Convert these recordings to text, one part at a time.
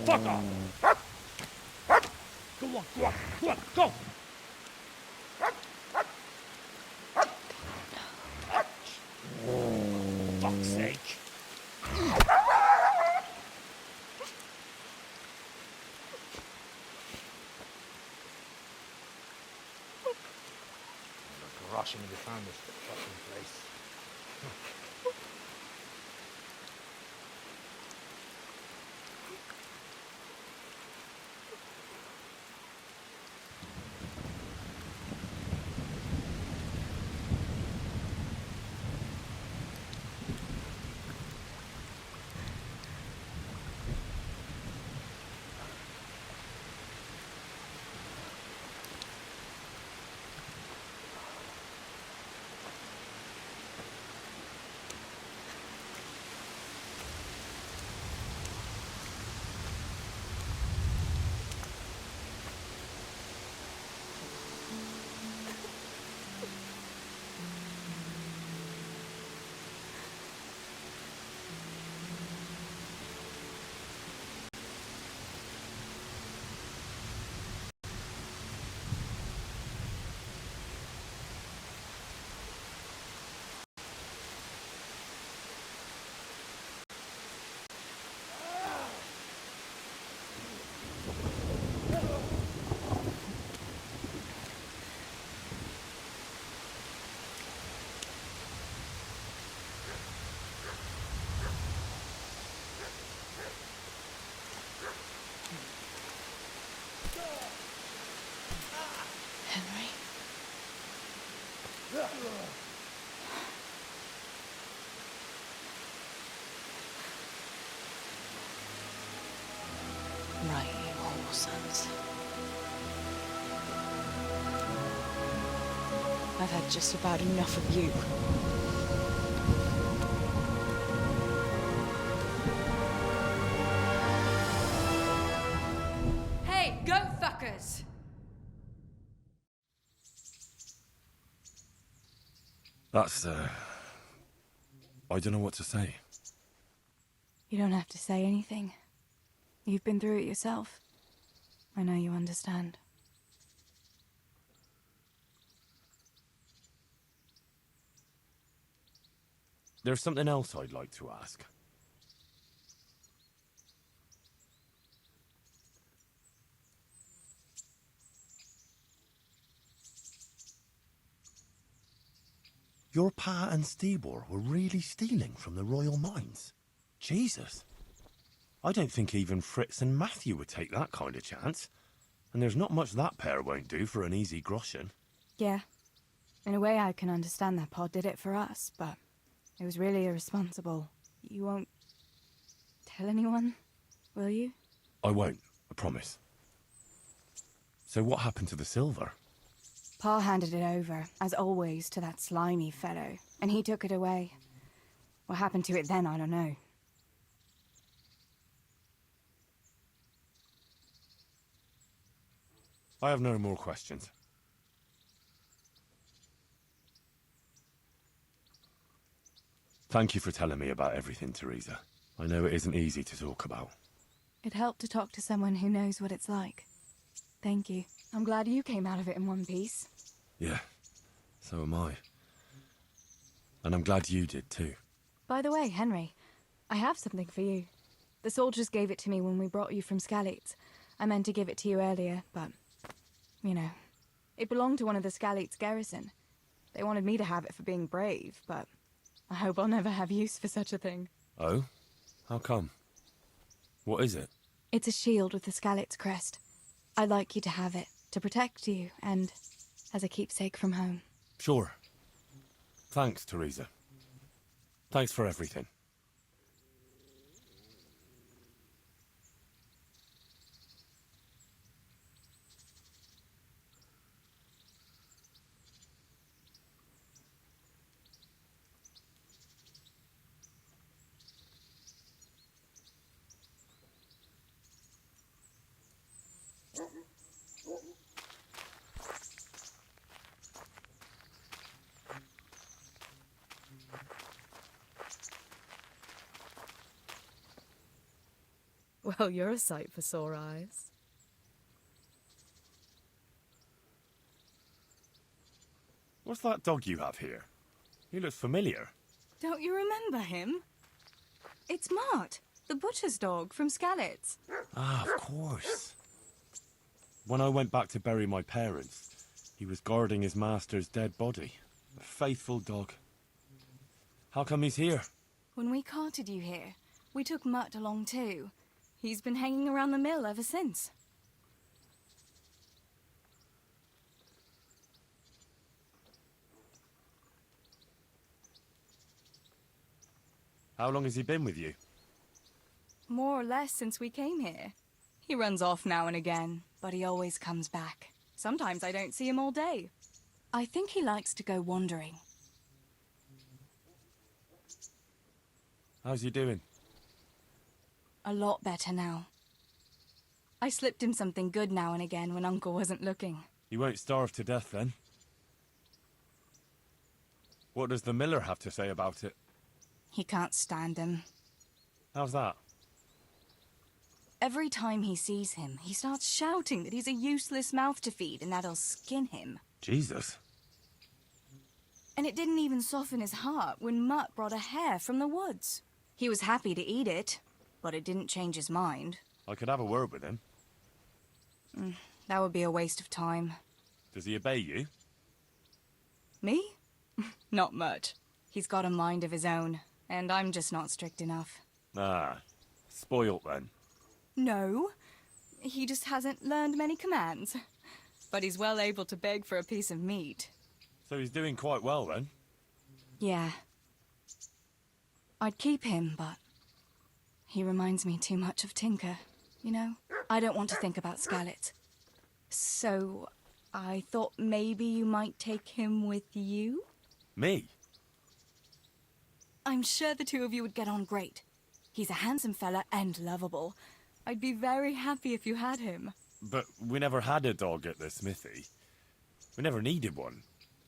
fuck off! Go on, go on, go on, go! Fuck's sake. Gosh, I never found this fucking place. Right, you whoreson. I've had just about enough of you. Hey, go fuckers! That's, I don't know what to say. You don't have to say anything. You've been through it yourself. I know you understand. There's something else I'd like to ask. Your Pa and Stibor were really stealing from the royal mines? Jesus. I don't think even Fritz and Matthew would take that kind of chance. And there's not much that pair won't do for an easy groschen. Yeah. In a way I can understand that Pa did it for us, but it was really irresponsible. You won't tell anyone, will you? I won't, I promise. So what happened to the silver? Pa handed it over, as always, to that slimy fellow, and he took it away. What happened to it then, I don't know. I have no more questions. Thank you for telling me about everything, Theresa. I know it isn't easy to talk about. It helped to talk to someone who knows what it's like. Thank you. I'm glad you came out of it in one piece. Yeah, so am I. And I'm glad you did too. By the way, Henry, I have something for you. The soldiers gave it to me when we brought you from Skalitz. I meant to give it to you earlier, but, you know, it belonged to one of the Skalitz garrison. They wanted me to have it for being brave, but I hope I'll never have use for such a thing. Oh? How come? What is it? It's a shield with the Skalitz crest. I'd like you to have it, to protect you, and as a keepsake from home. Sure. Thanks, Theresa. Thanks for everything. Well, you're a sight for sore eyes. What's that dog you have here? He looks familiar. Don't you remember him? It's Mutt, the butcher's dog from Skalitz. Ah, of course. When I went back to bury my parents, he was guarding his master's dead body. A faithful dog. How come he's here? When we carted you here, we took Mutt along too. He's been hanging around the mill ever since. How long has he been with you? More or less since we came here. He runs off now and again, but he always comes back. Sometimes I don't see him all day. I think he likes to go wandering. How's he doing? A lot better now. I slipped him something good now and again when Uncle wasn't looking. He won't starve to death then. What does the miller have to say about it? He can't stand him. How's that? Every time he sees him, he starts shouting that he's a useless mouth to feed and that he'll skin him. Jesus. And it didn't even soften his heart when Mutt brought a hare from the woods. He was happy to eat it, but it didn't change his mind. I could have a word with him. That would be a waste of time. Does he obey you? Me? Not much. He's got a mind of his own, and I'm just not strict enough. Ah, spoilt then. No, he just hasn't learned many commands. But he's well able to beg for a piece of meat. So he's doing quite well then? Yeah. I'd keep him, but he reminds me too much of Tinker, you know? I don't want to think about Skalitz. So I thought maybe you might take him with you? Me? I'm sure the two of you would get on great. He's a handsome fella and lovable. I'd be very happy if you had him. But we never had a dog at the smithy. We never needed one.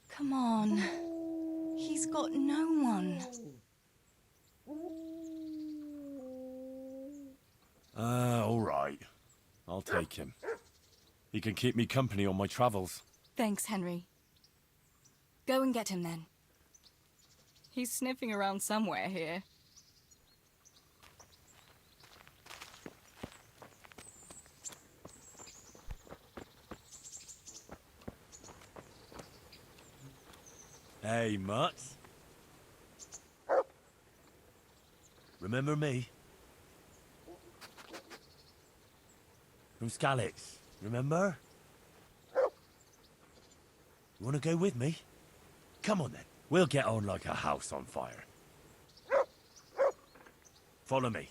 Come on. He's got no one. All right. I'll take him. He can keep me company on my travels. Thanks, Henry. Go and get him then. He's sniffing around somewhere here. Hey, Mutt. Remember me? From Skalitz, remember? You want to go with me? Come on then. We'll get on like a house on fire. Follow me.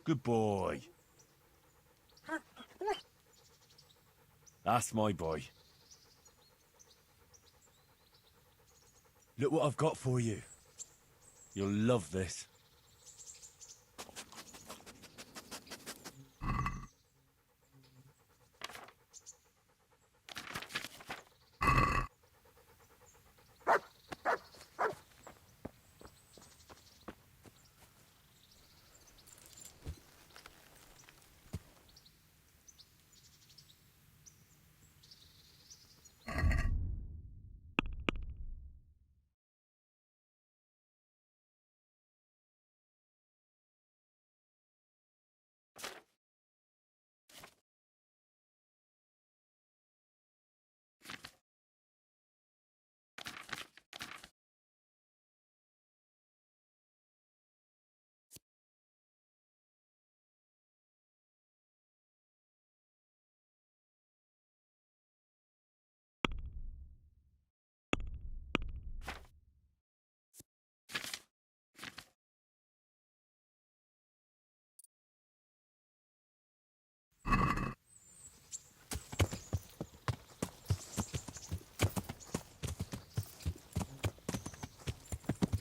Good boy. That's my boy. Look what I've got for you. You'll love this.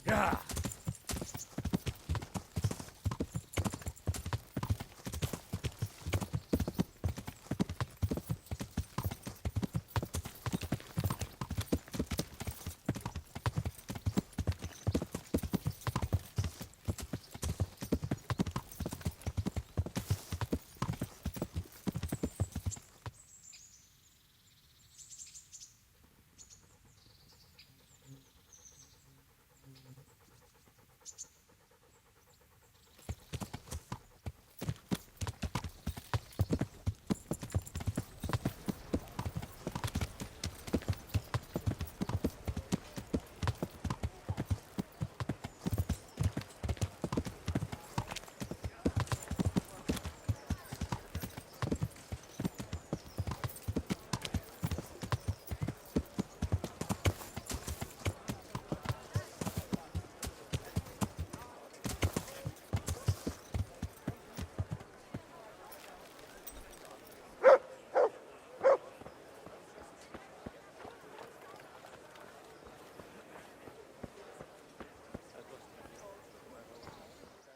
Yeah.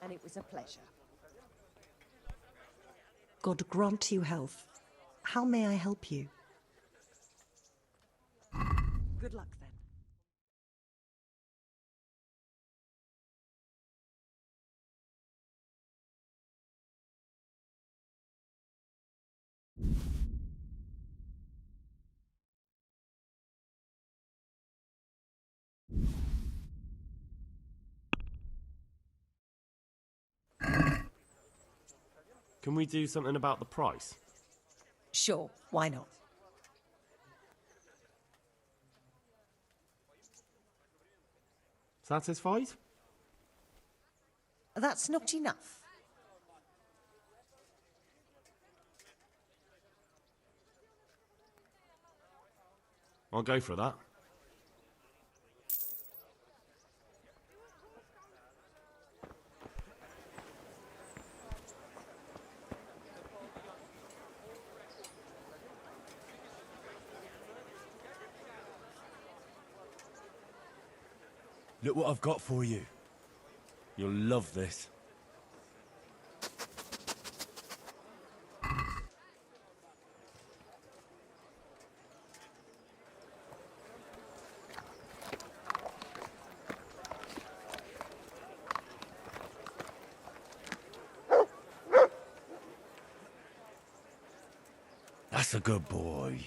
And it was a pleasure. God grant you health. How may I help you? Good luck then. Can we do something about the price? Sure, why not? Satisfied? That's not enough. I'll go for that. Look what I've got for you. You'll love this. That's a good boy.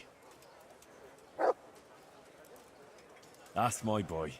That's my boy.